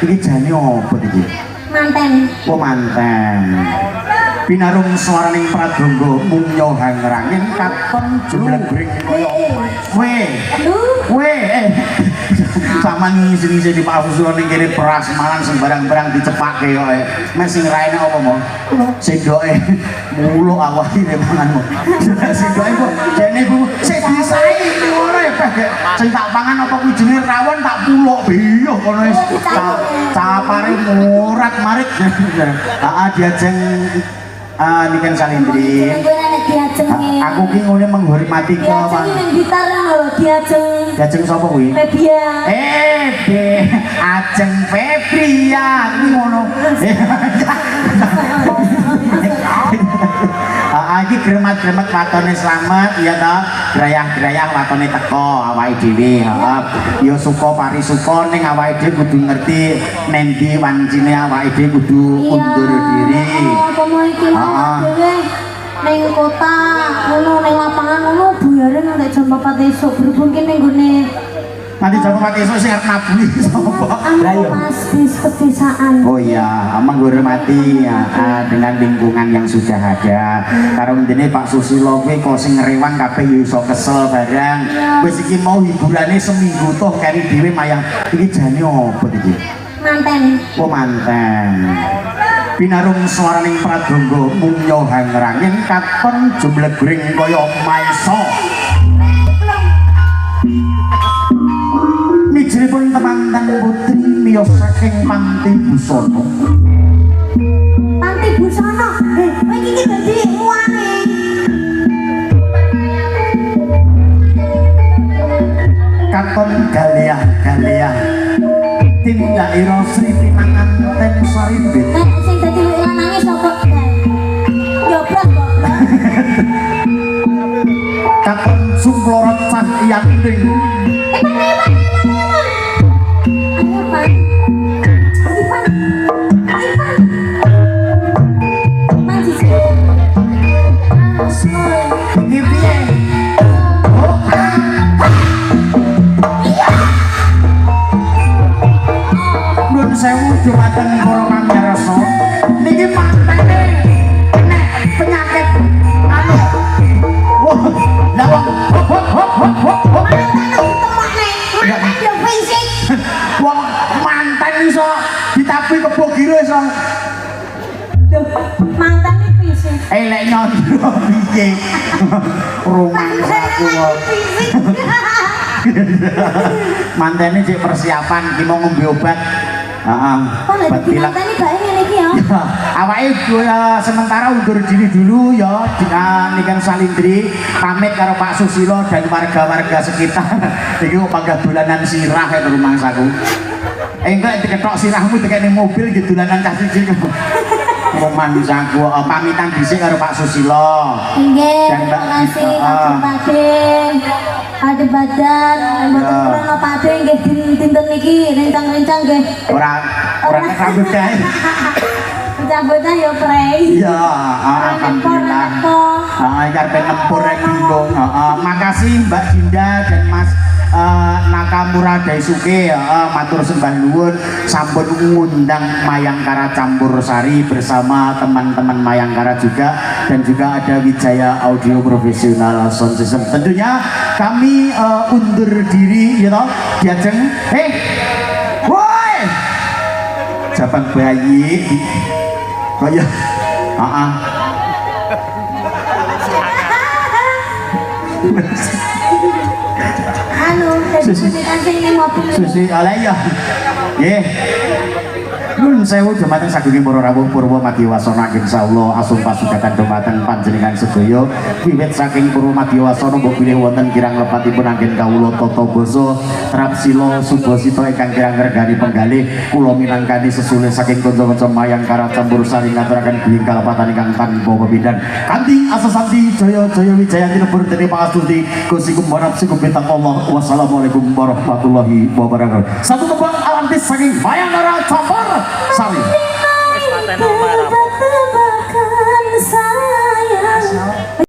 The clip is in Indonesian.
Iki jane apa iki? Manten. Oh manten. Pinarung swaraning pradonga munyo hangrangin katon jumlegring kaya we sama ngisi-ngisi di Pak Susilo ning kene beras malang sembarang-barang dicepake kok mes sing raine apa mo sendoke muluk awake mangan mo sendoke kok jane Bu sik disae ora ya sing tak pangan apa kuwi jenenge rawon tak puluk biyo kono wis capare murat marit heeh diajeng niken Salindri. Aku ki ngene menghormati ke Pak. Ning gitar lho diajeng. Diajeng sapa kuwi? Febria. Ajeng Febria kuwi ngono. Iki gremat-gremet watone slamet ya ta. Grayah-grayah watone teko awake dhewe, heeh. Ya suka parisuka ning awake dhewe kudu ngerti nendi wancine awake dhewe kudu undur diri. Apa mau iki dhewe ning kota ngono ning lapangan ngono buyare nek jam 4 esuk berhubung ki ning gone nanti jam 4 esuk sing arep nabuni sapa? Lah yo Mas di pedesaan. Oh iya, menghormati ya, dengan lingkungan yang sudah ada. Karo ndene Pak Susilo kuwi kok sing ngrewang kabeh yo iso kesel barang. Wis iki mau hiburane seminggu toh kari dhewe mayang. Iki jane apa iki? Manten. Oh manten. Pinarung swaraning pradonga munyo hangrangin katon jumlegring kaya maesa. Mijripun temanten putri miyos saking Panti Busana. Panti Busana. Kowe iki dadi muane. Katon galeah-galeah. Tindakira Sri Pinanganten Sarimbit. Sing dadi lanange sapa? Nyoblos goblok. Katon Sumplorot Cahyanting. Sewu dumateng para pamirsa niki mantene nek penyakit anu wah lah wong manten iso ditapi kebo giro iso mantan iki fisik lek nyondro piye rumangsaku mantene cek persiapan iki mau ngombe obat. Heeh. Kok lek dimanteni bae ngene iki ya. Awake sementara undur diri dulu ya niken Salindri pamit karo Pak Susilo dan warga-warga sekitar. Iki kok panggah dolanan sirah ya rumangsaku. Engko diketok sirahmu tekene mobil gitu dolanan cah cici. Rumangsaku pamitan dhisik karo Pak Susilo. Nggih, terima kasih Pak ada badan, mboten krono Pak De nggih dinten niki rencang-rencang nggih. Ora rambut kae. Rencang-rencang yo prei. Iya, alhamdulillah. Karepe nempur rek bingung. Makasih Mbak Dinda dan Mas Nakamura Daisuke matur sembah nuwun sampun ngundang Mayangkara Campur Sari bersama teman-teman Mayangkara juga dan juga ada Wijaya Audio Profesional Sound System. Tentunya kami undur diri ya toh diajeng woi jabang bayi kaya Susi alaya nggih Nun sewu dumateng sagunging para rawuh purwa Madya insyaallah asum pasugatan dumateng panjenengan sedaya wiwit saking purwa Madya mbok bilih wonten kirang lepatipun anggen kawula tata basa trapsila subasita ingkang kirang regani penggalih kula minangkani sesule saking kanca-kanca Mayangkara Campur Sari ngaturaken binging kalepatan ingkang tanpa pepindhan kanthi asasanti jaya-jaya wijaya tinebur dening pangastuti Gusti Kumbarat sikum bintang Allah. Wassalamualaikum warahmatullahi wabarakatuh. Satu tembang alantis saking Mayangkara Campur Sari.